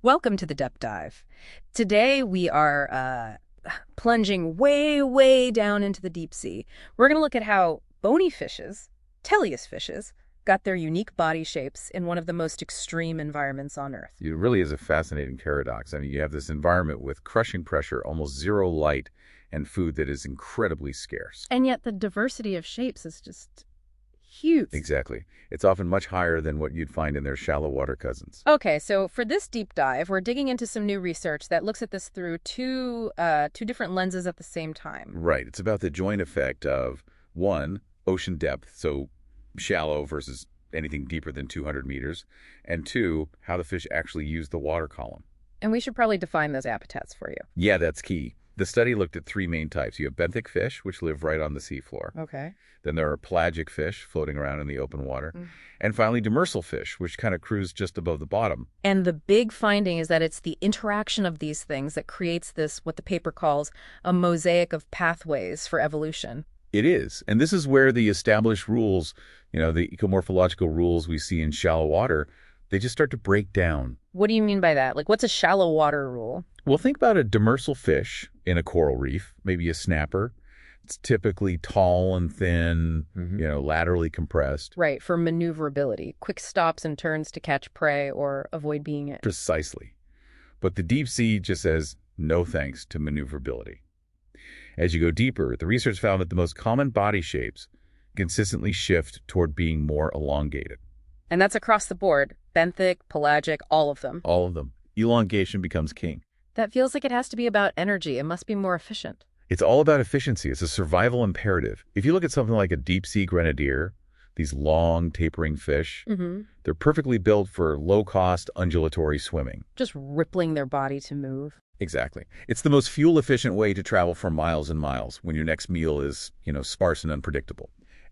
Welcome to the Depth Dive. Today we are plunging way, way down into the deep sea. We're going to look at how bony fishes, teleus fishes, got their unique body shapes in one of the most extreme environments on Earth. It really is a fascinating paradox. I mean, you have this environment with crushing pressure, almost zero light, and food that is incredibly scarce. And yet the diversity of shapes is just huge. Exactly. It's often much higher than what you'd find in their shallow water cousins. Okay, so for this deep dive, we're digging into some new research that looks at this through two different lenses at the same time. Right. It's about the joint effect of, one, ocean depth, so shallow versus anything deeper than 200 meters, and two, how the fish actually use the water column. And we should probably define those habitats for you. Yeah, that's key. The study looked at three main types. You have benthic fish, which live right on the seafloor. Okay. Then there are pelagic fish floating around in the open water. Mm. And finally, demersal fish, which kind of cruise just above the bottom. And the big finding is that it's the interaction of these things that creates this, what the paper calls, a mosaic of pathways for evolution. It is. And this is where the established rules, the ecomorphological rules we see in shallow water, they just start to break down. What do you mean by that? Like, what's a shallow water rule? Well, think about a demersal fish in a coral reef, maybe a snapper. It's typically tall and thin, laterally compressed. Right, for maneuverability, quick stops and turns to catch prey or avoid being it. Precisely. But the deep sea just says no thanks to maneuverability. As you go deeper, the research found that the most common body shapes consistently shift toward being more elongated. And that's across the board, benthic, pelagic, all of them. All of them. Elongation becomes king. That feels like it has to be about energy. It must be more efficient. It's all about efficiency. It's a survival imperative. If you look at something like a deep-sea grenadier, these long, tapering fish, they're perfectly built for low-cost, undulatory swimming. Just rippling their body to move. Exactly. It's the most fuel-efficient way to travel for miles and miles when your next meal is, sparse and unpredictable.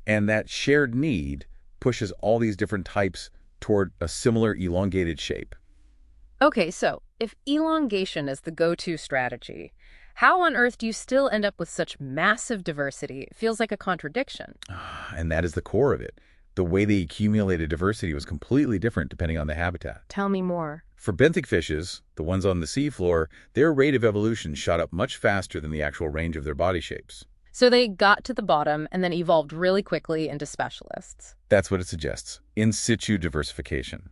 And that shared need pushes all these different types toward a similar elongated shape. Okay, so if elongation is the go-to strategy, how on earth do you still end up with such massive diversity? It feels like a contradiction. And that is the core of it. The way they accumulated diversity was completely different depending on the habitat. Tell me more. For benthic fishes, the ones on the seafloor, their rate of evolution shot up much faster than the actual range of their body shapes. So they got to the bottom and then evolved really quickly into specialists. That's what it suggests. In situ diversification.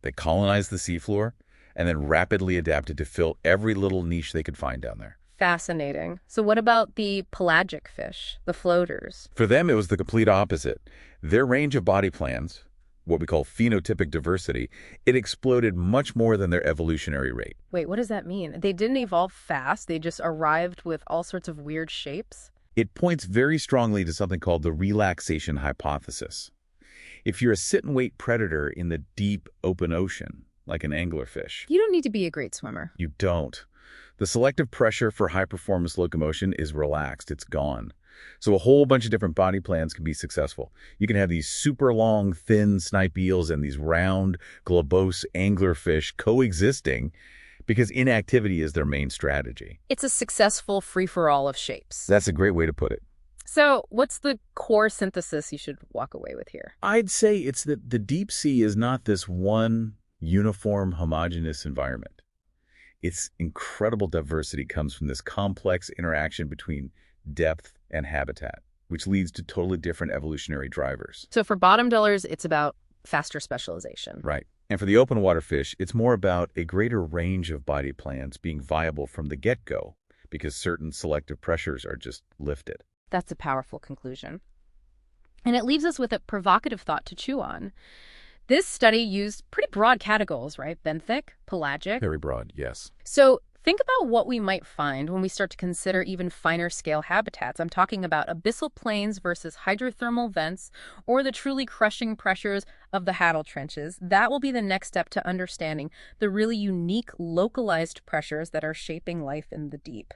They colonized the seafloor and then rapidly adapted to fill every little niche they could find down there. Fascinating. So what about the pelagic fish, the floaters? For them, it was the complete opposite. Their range of body plans, what we call phenotypic diversity, it exploded much more than their evolutionary rate. Wait, what does that mean? They didn't evolve fast. They just arrived with all sorts of weird shapes? It points very strongly to something called the relaxation hypothesis. If you're a sit-and-wait predator in the deep, open ocean, like an anglerfish, You don't need to be a great swimmer. you don't. The selective pressure for high-performance locomotion is relaxed. It's gone. So a whole bunch of different body plans can be successful. You can have these super long, thin snipe eels and these round, globose anglerfish coexisting because inactivity is their main strategy. It's a successful free-for-all of shapes. That's a great way to put it. So what's the core synthesis you should walk away with here? I'd say it's that the deep sea is not this one uniform, homogeneous environment. Its incredible diversity comes from this complex interaction between depth and habitat, which leads to totally different evolutionary drivers. So for bottom dwellers, it's about faster specialization. Right. And for the open water fish, it's more about a greater range of body plans being viable from the get-go because certain selective pressures are just lifted. That's a powerful conclusion. And it leaves us with a provocative thought to chew on. This study used pretty broad categories, right? Benthic, pelagic. Very broad, yes. So think about what we might find when we start to consider even finer scale habitats. I'm talking about abyssal plains versus hydrothermal vents or the truly crushing pressures of the Haddle trenches. That will be the next step to understanding the really unique localized pressures that are shaping life in the deep.